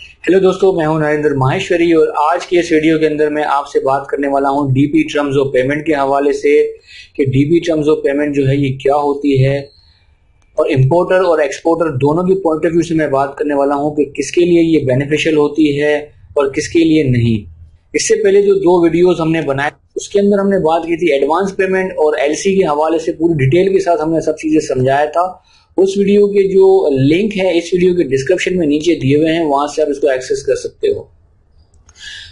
Hello दोस्तों, मैं हूं नरेंद्र माहेश्वरी और आज के इस वीडियो के अंदर मैं आपसे बात करने वाला हूं डीपी टर्म्स ऑफ पेमेंट के हवाले से कि डीपी टर्म्स ऑफ पेमेंट जो है ये क्या होती है और इंपोर्टर और एक्सपोर्टर दोनों की पॉइंट ऑफ व्यू से मैं बात करने वाला हूं कि किसके लिए ये बेनिफिशियल होती है और किसके लिए नहीं। इससे पहले जो दो वीडियोस हमने बनाए उसके अंदर हमने बात की थी एडवांस पेमेंट और एलसी के हवाले से, पूरी डिटेल के साथ हमने सब चीज़ें समझाया था। उस वीडियो के जो लिंक है इस वीडियो के डिस्क्रिप्शन में नीचे दिए हुए हैं, वहां से आप इसको एक्सेस कर सकते हो।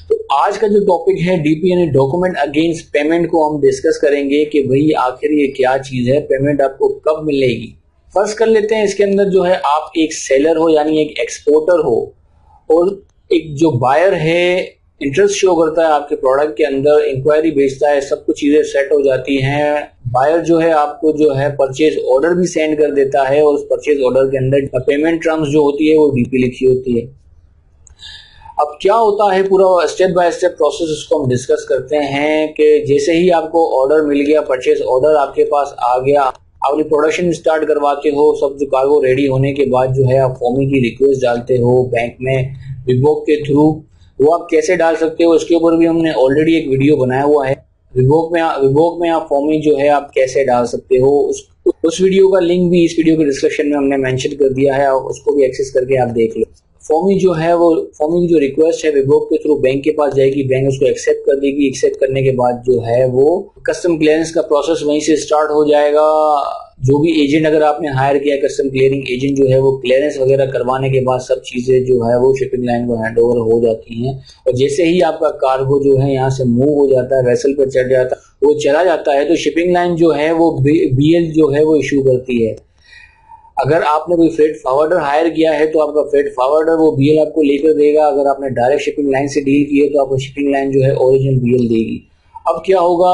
तो आज का जो टॉपिक है डीपी यानी डॉक्यूमेंट अगेंस्ट पेमेंट को हम डिस्कस करेंगे कि भाई आखिर ये क्या चीज है, पेमेंट आपको कब मिलेगी। फर्स्ट कर लेते हैं, इसके अंदर जो है आप एक सेलर हो यानी एक एक्सपोर्टर हो और एक जो बायर है इंटरेस्ट शो करता है आपके प्रोडक्ट के अंदर, इंक्वायरी भेजता है, सब कुछ चीजें सेट हो जाती हैं। बायर जो है आपको जो है परचेज ऑर्डर भी सेंड कर देता है और उस परचेज ऑर्डर के अंदर पेमेंट टर्म्स जो होती है वो डीपी लिखी होती है। अब क्या होता है, पूरा स्टेप बाय स्टेप प्रोसेस उसको हम डिस्कस करते हैं कि जैसे ही आपको ऑर्डर मिल गया, परचेज ऑर्डर आपके पास आ गया, अपनी प्रोडक्शन स्टार्ट करवाते हो, सब जो कार्गो रेडी होने के बाद जो है आप फॉर्मिंग की रिक्वेस्ट डालते हो बैंक में विबोक के थ्रू। वो आप कैसे डाल सकते हो इसके ऊपर भी हमने ऑलरेडी एक वीडियो बनाया हुआ है। विबोक में आप फॉर्मिंग जो है आप कैसे डाल सकते हो, उस वीडियो का लिंक भी इस वीडियो के डिस्क्रिप्शन में हमने मेंशन कर दिया है, उसको भी एक्सेस करके आप देख लो। फॉर्मिंग जो है वो फॉर्मिंग जो रिक्वेस्ट है विबोक के थ्रू बैंक के पास जाएगी, बैंक उसको एक्सेप्ट कर देगी। एक्सेप्ट करने के बाद जो है वो कस्टम क्लियरेंस का प्रोसेस वहीं से स्टार्ट हो जाएगा। जो भी एजेंट अगर आपने हायर किया कस्टम क्लियरिंग एजेंट जो है वो क्लियरेंस वगैरह करवाने के बाद सब चीजें जो है वो शिपिंग लाइन को हैंडओवर हो जाती हैं। और जैसे ही आपका कार्गो जो है यहाँ से मूव हो जाता है, वेसल पर चढ़ जाता है, वो चला जाता है, तो शिपिंग लाइन जो है वो बीएल जो है वो इशू करती है। अगर आपने कोई फ्रेट फॉरवर्डर हायर किया है तो आपका फ्रेट फॉरवर्डर वो बीएल आपको लेकर देगा। अगर आपने डायरेक्ट शिपिंग लाइन से डील की है तो आपको शिपिंग लाइन जो है ओरिजिनल बीएल देगी। अब क्या होगा,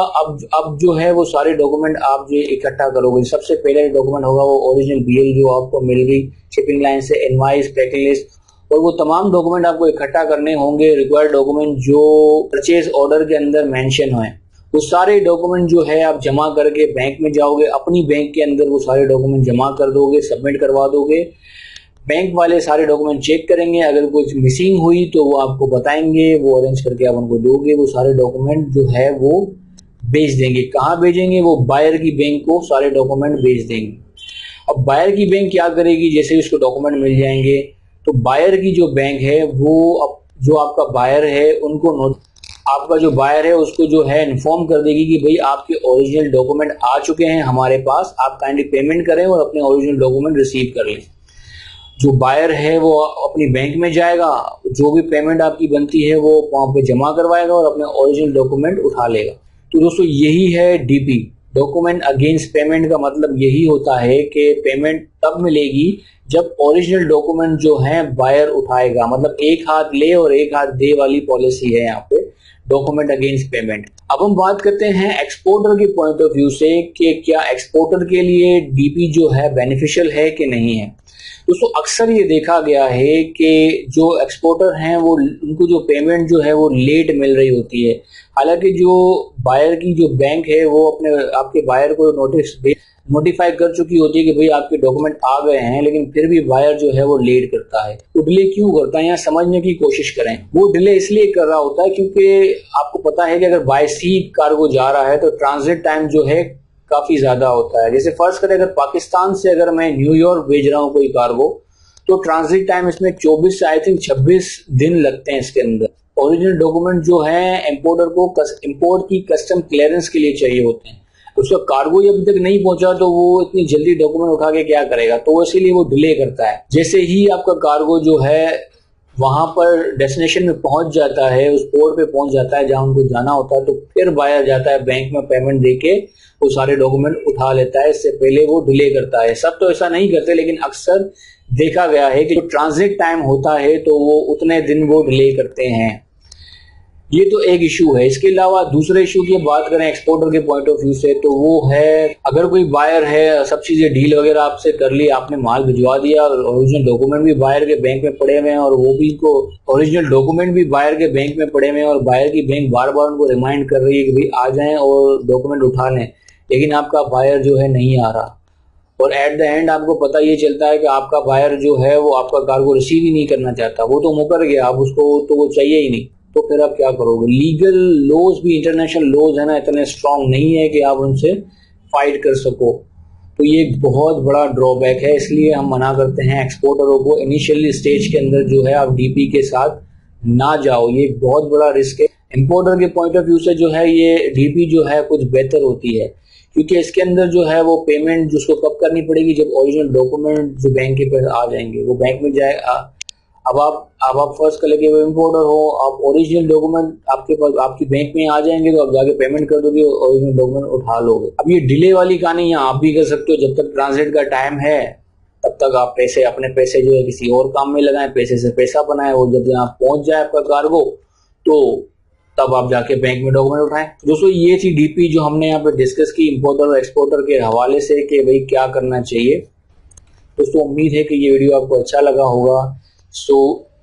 अब जो है वो सारे डॉक्यूमेंट आप जो इकट्ठा करोगे। सबसे पहले डॉक्यूमेंट होगा वो ओरिजिनल बीएल जो आपको मिल गई शिपिंग लाइन से, इनवॉइस, पैकिंग लिस्ट, और वो तमाम डॉक्यूमेंट आपको इकट्ठा करने होंगे। रिक्वायर्ड डॉक्यूमेंट जो परचेज ऑर्डर के अंदर मेंशन है वो सारे डॉक्यूमेंट जो है आप जमा करके बैंक में जाओगे, अपनी बैंक के अंदर वो सारे डॉक्यूमेंट जमा कर दोगे, सबमिट करवा दोगे। बैंक वाले सारे डॉक्यूमेंट चेक करेंगे, अगर कुछ मिसिंग हुई तो वो आपको बताएंगे, वो अरेंज करके आप उनको दोगे। वो सारे डॉक्यूमेंट जो है वो भेज देंगे। कहाँ भेजेंगे? वो बायर की बैंक को सारे डॉक्यूमेंट भेज देंगे। अब बायर की बैंक क्या करेगी, जैसे ही उसको डॉक्यूमेंट मिल जाएंगे तो बायर की जो बैंक है वो जो आपका बायर है उनको आपका जो बायर है उसको जो है इन्फॉर्म कर देगी कि भाई आपके ओरिजिनल डॉक्यूमेंट आ चुके हैं हमारे पास, आप काइंडली पेमेंट करें और अपने ओरिजिनल डॉक्यूमेंट रिसीव कर लें। जो बायर है वो अपनी बैंक में जाएगा, जो भी पेमेंट आपकी बनती है वो वहां पे जमा करवाएगा और अपने ओरिजिनल डॉक्यूमेंट उठा लेगा। तो दोस्तों यही है डीपी, डॉक्यूमेंट अगेंस्ट पेमेंट का मतलब यही होता है कि पेमेंट तब मिलेगी जब ओरिजिनल डॉक्यूमेंट जो है बायर उठाएगा। मतलब एक हाथ ले और एक हाथ दे वाली पॉलिसी है यहाँ पे डॉक्यूमेंट अगेंस्ट पेमेंट। अब हम बात करते हैं एक्सपोर्टर के पॉइंट ऑफ व्यू से कि क्या एक्सपोर्टर के लिए डीपी जो है बेनिफिशियल है कि नहीं है। दोस्तों अक्सर ये देखा गया है कि जो एक्सपोर्टर हैं वो उनको जो पेमेंट जो है वो लेट मिल रही होती है। हालांकि जो बायर की जो बैंक है वो अपने आपके बायर को नोटिफाई कर चुकी होती है कि भाई आपके डॉक्यूमेंट आ गए हैं, लेकिन फिर भी बायर जो है वो लेट करता है। वो डिले क्यों करता है, यहाँ समझने की कोशिश करें। वो डिले इसलिए कर रहा होता है क्योंकि आपको पता है कि अगर बाय सी कार्गो जा रहा है तो ट्रांजिट टाइम जो है काफी ज्यादा होता है। जैसे फर्स्ट करें, अगर पाकिस्तान से अगर मैं न्यूयॉर्क भेज रहा हूँ कोई कार्गो तो ट्रांजिट टाइम इसमें 24 से आई थिंक 26 दिन लगते हैं इसके अंदर। ओरिजिनल डॉक्यूमेंट जो है इंपोर्टर को इंपोर्ट की कस्टम क्लियरेंस के लिए चाहिए होते हैं। उसका कार्गो अभी तक नहीं पहुंचा तो वो इतनी जल्दी डॉक्यूमेंट उठा के क्या करेगा, तो इसीलिए वो डिले करता है। जैसे ही आपका कार्गो जो है वहां पर डेस्टिनेशन में पहुंच जाता है, उस पोर्ट पे पहुंच जाता है जहां उनको जाना होता है, तो फिर बायर जाता है बैंक में पेमेंट देके वो सारे डॉक्यूमेंट उठा लेता है। इससे पहले वो डिले करता है। सब तो ऐसा नहीं करते, लेकिन अक्सर देखा गया है कि जो ट्रांजिट टाइम होता है तो वो उतने दिन वो डिले करते हैं। ये तो एक इशू है। इसके अलावा दूसरे इशू की बात करें एक्सपोर्टर के पॉइंट ऑफ व्यू से तो वो है, अगर कोई बायर है, सब चीजें डील वगैरह आपसे कर ली, आपने माल भिजवा दिया, ओरिजिनल डॉक्यूमेंट भी बायर के बैंक में पड़े हुए हैं और वो भी को ओरिजिनल डॉक्यूमेंट भी बायर के बैंक में पड़े हुए हैं और बायर की बैंक बार बार उनको रिमाइंड कर रही है कि भाई आ जाएं और डॉक्यूमेंट उठा लें, लेकिन आपका बायर जो है नहीं आ रहा। और एट द एंड आपको पता ये चलता है कि आपका बायर जो है वो आपका कार्गो रिसीव ही नहीं करना चाहता, वो तो मुकर गया, आप उसको तो वो चाहिए ही नहीं, तो फिर आप क्या करोगे। लीगल लॉज भी, इंटरनेशनल लॉज है ना, इतने स्ट्रांग नहीं है कि आप उनसे फाइट कर सको। तो ये एक बहुत बड़ा ड्रॉबैक है, इसलिए हम मना करते हैं एक्सपोर्टरों को इनिशियली स्टेज के अंदर जो है आप डीपी के साथ ना जाओ, ये एक बहुत बड़ा रिस्क है। इंपोर्टर के पॉइंट ऑफ व्यू से जो है ये डीपी जो है कुछ बेहतर होती है, क्योंकि इसके अंदर जो है वो पेमेंट जिसको कब करनी पड़ेगी, जब ओरिजिनल डॉक्यूमेंट जो बैंक के पास आ जाएंगे, वो बैंक में जाए। अब आप फर्स्ट कर लेके वो इम्पोर्टर हो, आप ओरिजिनल डॉक्यूमेंट आपके पास आपकी बैंक में आ जाएंगे, तो आप जाके पेमेंट कर दोगे, ओरिजिनल डॉक्यूमेंट उठा लोगे। अब ये डिले वाली कहानी यहाँ आप भी कर सकते हो, जब तक ट्रांजिट का टाइम है तब तक आप पैसे, अपने पैसे जो है किसी और काम में लगाएं, पैसे से पैसा बनाएं, और जब यहाँ पहुंच जाए आपका कार्गो तो तब आप जाके बैंक में डॉक्यूमेंट उठाएं। दोस्तों ये थी डीपी जो हमने यहाँ पे डिस्कस की इंपोर्टर और एक्सपोर्टर के हवाले से कि भाई क्या करना चाहिए। दोस्तों उम्मीद है कि ये वीडियो आपको अच्छा लगा होगा। सो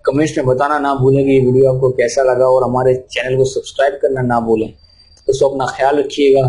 कमेंट्स में बताना ना भूलें कि ये वीडियो आपको कैसा लगा, और हमारे चैनल को सब्सक्राइब करना ना भूलें। दोस्तों अपना ख्याल रखिएगा।